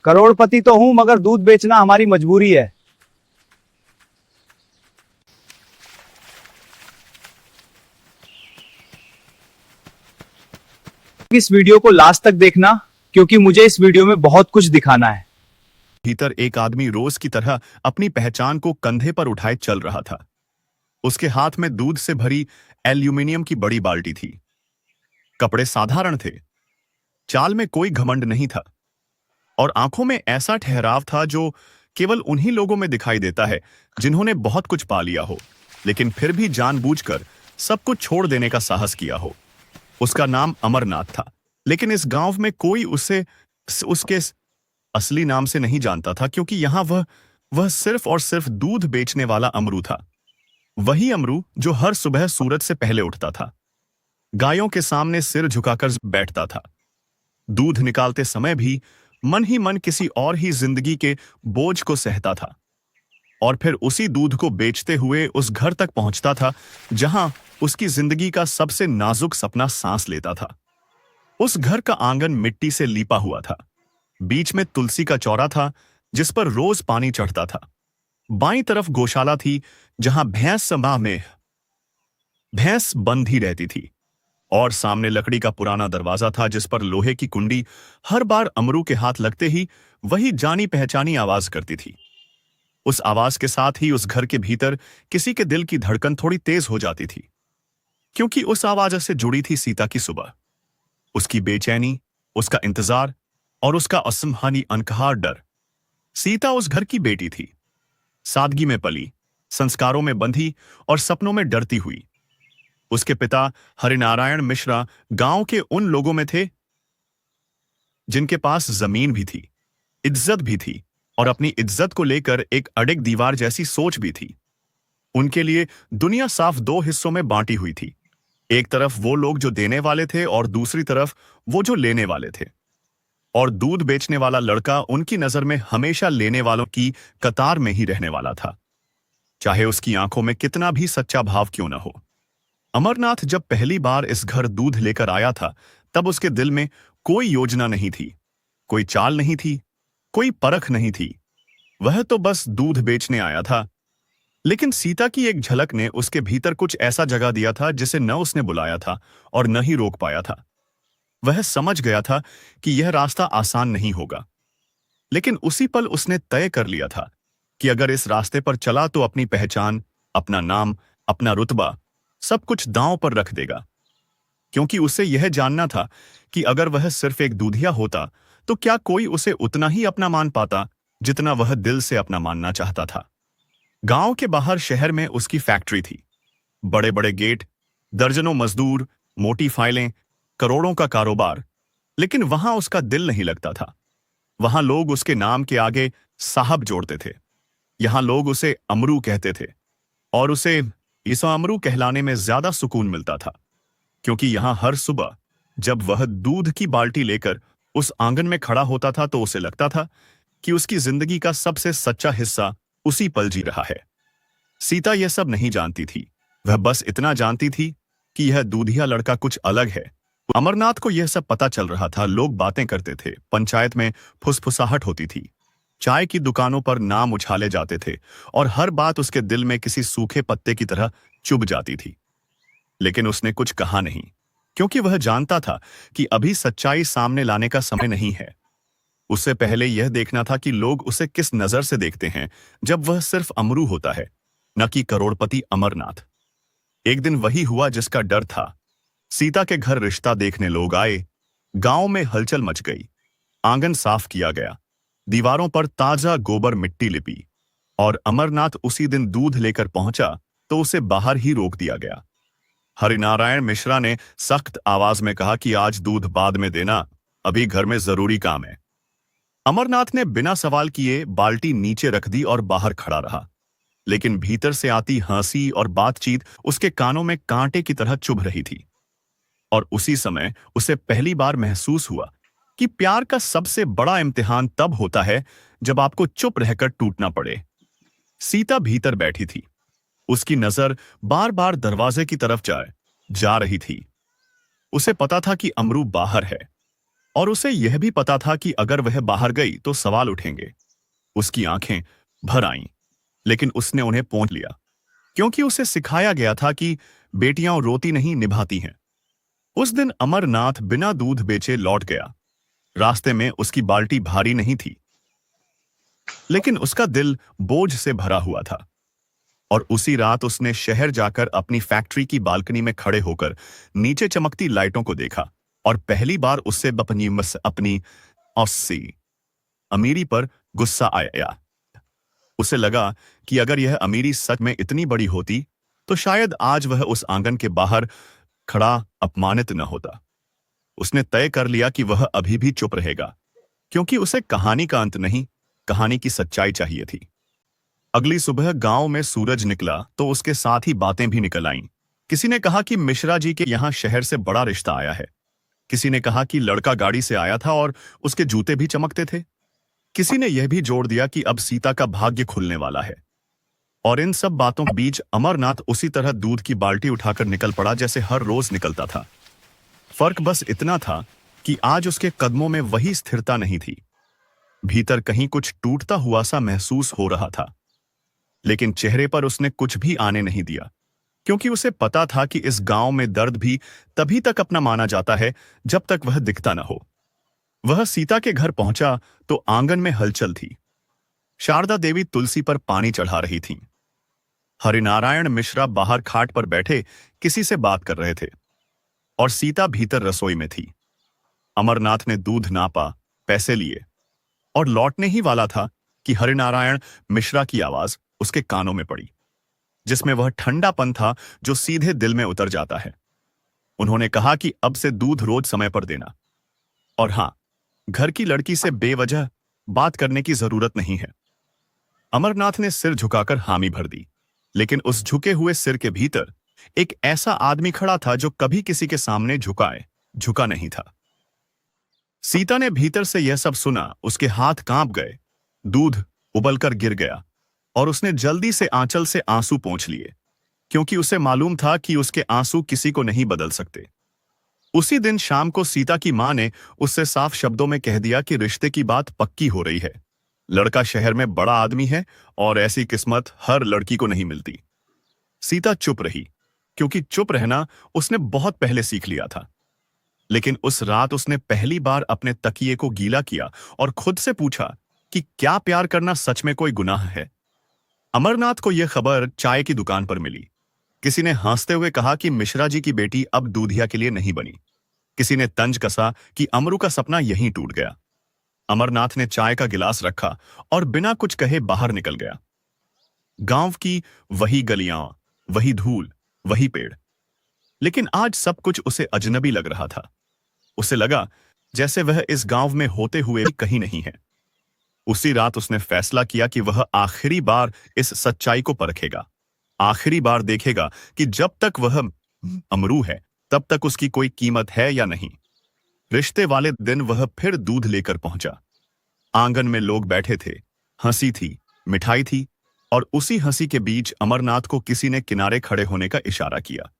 करोड़पति तो हूं मगर दूध बेचना हमारी मजबूरी है। इस वीडियो को लास्ट तक देखना क्योंकि मुझे इस वीडियो में बहुत कुछ दिखाना है। भीतर एक आदमी रोज की तरह अपनी पहचान को कंधे पर उठाए चल रहा था। उसके हाथ में दूध से भरी एल्यूमिनियम की बड़ी बाल्टी थी। कपड़े साधारण थे, चाल में कोई घमंड नहीं था और आंखों में ऐसा ठहराव था जो केवल उन्हीं लोगों में दिखाई देता है जिन्होंने बहुत कुछ पा लिया हो, लेकिन फिर भी जानबूझकर सब कुछ छोड़ देने का साहस किया हो। उसका नाम अमरनाथ था, लेकिन इस गांव में कोई उसे उसके असली नाम से नहीं जानता था, क्योंकि यहां वह सिर्फ और सिर्फ दूध बेचने वाला अमरू था। वही अमरू जो हर सुबह सूरज से पहले उठता था, गायों के सामने सिर झुकाकर बैठता था, दूध निकालते समय भी मन ही मन किसी और ही जिंदगी के बोझ को सहता था, और फिर उसी दूध को बेचते हुए उस घर तक पहुंचता था जहां उसकी जिंदगी का सबसे नाजुक सपना सांस लेता था। उस घर का आंगन मिट्टी से लीपा हुआ था। बीच में तुलसी का चौरा था जिस पर रोज पानी चढ़ता था। बाईं तरफ गौशाला थी जहां भैंस बंधी रहती थी, और सामने लकड़ी का पुराना दरवाजा था जिस पर लोहे की कुंडी हर बार अमरू के हाथ लगते ही वही जानी पहचानी आवाज करती थी। उस आवाज के साथ ही उस घर के भीतर किसी के दिल की धड़कन थोड़ी तेज हो जाती थी, क्योंकि उस आवाज से जुड़ी थी सीता की सुबह, उसकी बेचैनी, उसका इंतजार और उसका असंभानी अनकहा डर। सीता उस घर की बेटी थी, सादगी में पली, संस्कारों में बंधी और सपनों में डरती हुई। उसके पिता हरिनारायण मिश्रा गांव के उन लोगों में थे जिनके पास जमीन भी थी, इज्जत भी थी और अपनी इज्जत को लेकर एक अडिग दीवार जैसी सोच भी थी। उनके लिए दुनिया साफ दो हिस्सों में बांटी हुई थी, एक तरफ वो लोग जो देने वाले थे और दूसरी तरफ वो जो लेने वाले थे। और दूध बेचने वाला लड़का उनकी नजर में हमेशा लेने वालों की कतार में ही रहने वाला था, चाहे उसकी आंखों में कितना भी सच्चा भाव क्यों न हो। अमरनाथ जब पहली बार इस घर दूध लेकर आया था, तब उसके दिल में कोई योजना नहीं थी, कोई चाल नहीं थी, कोई परख नहीं थी। वह तो बस दूध बेचने आया था। लेकिन सीता की एक झलक ने उसके भीतर कुछ ऐसा जगा दिया था जिसे न उसने बुलाया था और न ही रोक पाया था। वह समझ गया था कि यह रास्ता आसान नहीं होगा, लेकिन उसी पल उसने तय कर लिया था कि अगर इस रास्ते पर चला तो अपनी पहचान, अपना नाम, अपना रुतबा, सब कुछ दांव पर रख देगा। क्योंकि उसे यह जानना था कि अगर वह सिर्फ एक दूधिया होता तो क्या कोई उसे उतना ही अपना मान पाता जितना वह दिल से अपना मानना चाहता था। गांव के बाहर शहर में उसकी फैक्ट्री थी, बड़े बड़े गेट, दर्जनों मजदूर, मोटी फाइलें, करोड़ों का कारोबार, लेकिन वहां उसका दिल नहीं लगता था। वहां लोग उसके नाम के आगे साहब जोड़ते थे। यहां लोग उसे अमरू कहते थे और उसे ईसा अमरू कहलाने में ज्यादा सुकून मिलता था, क्योंकि यहां हर सुबह जब वह दूध की बाल्टी लेकर उस आंगन में खड़ा होता था तो उसे लगता था कि उसकी जिंदगी का सबसे सच्चा हिस्सा उसी पल जी रहा है। सीता यह सब नहीं जानती थी, वह बस इतना जानती थी कि यह दूधिया लड़का कुछ अलग है। अमरनाथ को यह सब पता चल रहा था। लोग बातें करते थे, पंचायत में फुसफुसाहट होती थी, चाय की दुकानों पर नाम उछाले जाते थे और हर बात उसके दिल में किसी सूखे पत्ते की तरह चुभ जाती थी। लेकिन उसने कुछ कहा नहीं, क्योंकि वह जानता था कि अभी सच्चाई सामने लाने का समय नहीं है। उससे पहले यह देखना था कि लोग उसे किस नजर से देखते हैं जब वह सिर्फ अमरू होता है, न कि करोड़पति अमरनाथ। एक दिन वही हुआ जिसका डर था। सीता के घर रिश्ता देखने लोग आए, गांव में हलचल मच गई, आंगन साफ किया गया, दीवारों पर ताजा गोबर मिट्टी लिपी, और अमरनाथ उसी दिन दूध लेकर पहुंचा तो उसे बाहर ही रोक दिया गया। हरिनारायण मिश्रा ने सख्त आवाज में कहा कि आज दूध बाद में देना, अभी घर में जरूरी काम है। अमरनाथ ने बिना सवाल किए बाल्टी नीचे रख दी और बाहर खड़ा रहा, लेकिन भीतर से आती हंसी और बातचीत उसके कानों में कांटे की तरह चुभ रही थी। और उसी समय उसे पहली बार महसूस हुआ कि प्यार का सबसे बड़ा इम्तिहान तब होता है जब आपको चुप रहकर टूटना पड़े। सीता भीतर बैठी थी, उसकी नजर बार बार दरवाजे की तरफ जा रही थी। उसे पता था कि अमरू बाहर है, और उसे यह भी पता था कि अगर वह बाहर गई तो सवाल उठेंगे। उसकी आंखें भर आईं, लेकिन उसने उन्हें पोंछ लिया, क्योंकि उसे सिखाया गया था कि बेटियां रोती नहीं निभाती हैं। उस दिन अमरनाथ बिना दूध बेचे लौट गया। रास्ते में उसकी बाल्टी भारी नहीं थी, लेकिन उसका दिल बोझ से भरा हुआ था। और उसी रात उसने शहर जाकर अपनी फैक्ट्री की बालकनी में खड़े होकर नीचे चमकती लाइटों को देखा, और पहली बार उससे अपनी औसी अमीरी पर गुस्सा आया। उसे लगा कि अगर यह अमीरी सच में इतनी बड़ी होती तो शायद आज वह उस आंगन के बाहर खड़ा अपमानित न होता। उसने तय कर लिया कि वह अभी भी चुप रहेगा, क्योंकि उसे कहानी का अंत नहीं, कहानी की सच्चाई चाहिए थी। अगली सुबह गांव में सूरज निकला तो उसके साथ ही बातें भी निकल आईं। किसी ने कहा कि मिश्रा जी के यहां शहर से बड़ा रिश्ता आया है। किसी ने कहा कि लड़का गाड़ी से आया था और उसके जूते भी चमकते थे। किसी ने यह भी जोड़ दिया कि अब सीता का भाग्य खुलने वाला है। और इन सब बातों के बीच अमरनाथ उसी तरह दूध की बाल्टी उठाकर निकल पड़ा जैसे हर रोज निकलता था। फर्क बस इतना था कि आज उसके कदमों में वही स्थिरता नहीं थी। भीतर कहीं कुछ टूटता हुआ सा महसूस हो रहा था, लेकिन चेहरे पर उसने कुछ भी आने नहीं दिया, क्योंकि उसे पता था कि इस गांव में दर्द भी तभी तक अपना माना जाता है जब तक वह दिखता न हो। वह सीता के घर पहुंचा तो आंगन में हलचल थी। शारदा देवी तुलसी पर पानी चढ़ा रही थीं। हरिनारायण मिश्रा बाहर खाट पर बैठे किसी से बात कर रहे थे, और सीता भीतर रसोई में थी। अमरनाथ ने दूध नापा, पैसे लिए और लौटने ही वाला था कि हरिनारायण मिश्रा की आवाज उसके कानों में पड़ी, जिसमें वह ठंडापन था जो सीधे दिल में उतर जाता है। उन्होंने कहा कि अब से दूध रोज समय पर देना, और हां, घर की लड़की से बेवजह बात करने की जरूरत नहीं है। अमरनाथ ने सिर झुकाकर हामी भर दी, लेकिन उस झुके हुए सिर के भीतर एक ऐसा आदमी खड़ा था जो कभी किसी के सामने झुका नहीं था। सीता ने भीतर से यह सब सुना, उसके हाथ कांप गए, दूध उबलकर गिर गया, और उसने जल्दी से आंचल से आंसू पोंछ लिए, क्योंकि उसे मालूम था कि उसके आंसू किसी को नहीं बदल सकते। उसी दिन शाम को सीता की मां ने उससे साफ शब्दों में कह दिया कि रिश्ते की बात पक्की हो रही है। लड़का शहर में बड़ा आदमी है और ऐसी किस्मत हर लड़की को नहीं मिलती। सीता चुप रही, क्योंकि चुप रहना उसने बहुत पहले सीख लिया था। लेकिन उस रात उसने पहली बार अपने तकिए को गीला किया और खुद से पूछा कि क्या प्यार करना सच में कोई गुनाह है। अमरनाथ को यह खबर चाय की दुकान पर मिली। किसी ने हंसते हुए कहा कि मिश्रा जी की बेटी अब दूधिया के लिए नहीं बनी। किसी ने तंज कसा कि अमरू का सपना यहीं टूट गया। अमरनाथ ने चाय का गिलास रखा और बिना कुछ कहे बाहर निकल गया। गांव की वही गलियां, वही धूल, वही पेड़, लेकिन आज सब कुछ उसे अजनबी लग रहा था। उसे लगा जैसे वह इस गांव में होते हुए भी कहीं नहीं है। उसी रात उसने फैसला किया कि वह आखिरी बार इस सच्चाई को परखेगा। आखिरी बार देखेगा कि जब तक वह अमरू है तब तक उसकी कोई कीमत है या नहीं। रिश्ते वाले दिन वह फिर दूध लेकर पहुंचा। आंगन में लोग बैठे थे, हंसी थी, मिठाई थी, और उसी हंसी के बीच अमरनाथ को किसी ने किनारे खड़े होने का इशारा किया।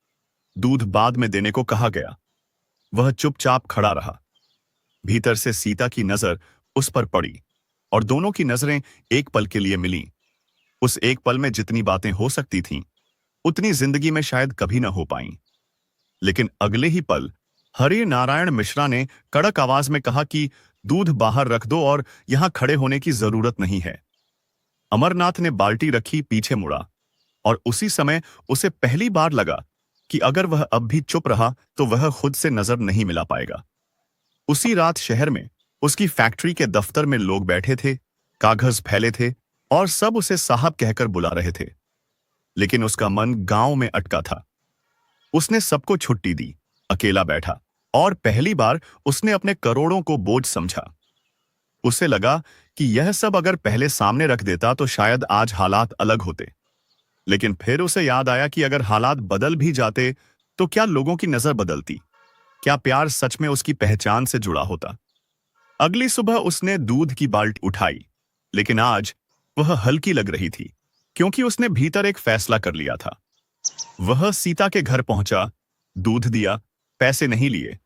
दूध बाद में देने को कहा गया। वह चुपचाप खड़ा रहा। भीतर से सीता की नजर उस पर पड़ी, और दोनों की नजरें एक पल के लिए मिलीं। उस एक पल में जितनी बातें हो सकती थीं, उतनी जिंदगी में शायद कभी न हो पाईं। लेकिन अगले ही पल हरि नारायण मिश्रा ने कड़क आवाज में कहा कि दूध बाहर रख दो और यहां खड़े होने की जरूरत नहीं है। अमरनाथ ने बाल्टी रखी, पीछे मुड़ा, और उसी समय उसे पहली बार लगा कि अगर वह अब भी चुप रहा तो वह खुद से नजर नहीं मिला पाएगा। उसी रात शहर में उसकी फैक्ट्री के दफ्तर में लोग बैठे थे, कागज फैले थे, और सब उसे साहब कहकर बुला रहे थे। लेकिन उसका मन गांव में अटका था। उसने सबको छुट्टी दी, अकेला बैठा, और पहली बार उसने अपने करोड़ों को बोझ समझा। उसे लगा कि यह सब अगर पहले सामने रख देता तो शायद आज हालात अलग होते। लेकिन फिर उसे याद आया कि अगर हालात बदल भी जाते तो क्या लोगों की नजर बदलती? क्या प्यार सच में उसकी पहचान से जुड़ा होता? अगली सुबह उसने दूध की बाल्टी उठाई, लेकिन आज वह हल्की लग रही थी, क्योंकि उसने भीतर एक फैसला कर लिया था। वह सीता के घर पहुंचा, दूध दिया, पैसे नहीं लिए,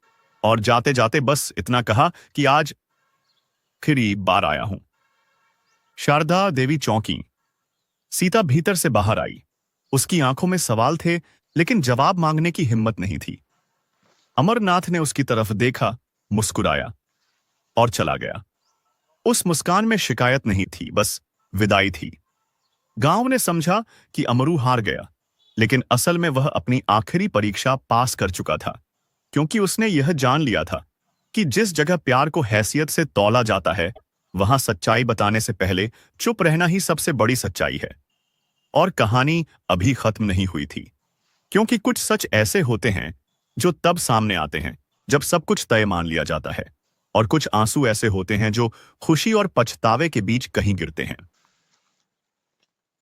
और जाते जाते बस इतना कहा कि आज आखिरी बार आया हूं। शारदा देवी चौंकी। सीता भीतर से बाहर आई। उसकी आंखों में सवाल थे, लेकिन जवाब मांगने की हिम्मत नहीं थी। अमरनाथ ने उसकी तरफ देखा, मुस्कुराया और चला गया। उस मुस्कान में शिकायत नहीं थी, बस विदाई थी। गांव ने समझा कि अमरू हार गया, लेकिन असल में वह अपनी आखिरी परीक्षा पास कर चुका था, क्योंकि उसने यह जान लिया था कि जिस जगह प्यार को हैसियत से तौला जाता है, वहां सच्चाई बताने से पहले चुप रहना ही सबसे बड़ी सच्चाई है। और कहानी अभी खत्म नहीं हुई थी, क्योंकि कुछ सच ऐसे होते हैं जो तब सामने आते हैं जब सब कुछ तय मान लिया जाता है, और कुछ आंसू ऐसे होते हैं जो खुशी और पछतावे के बीच कहीं गिरते हैं।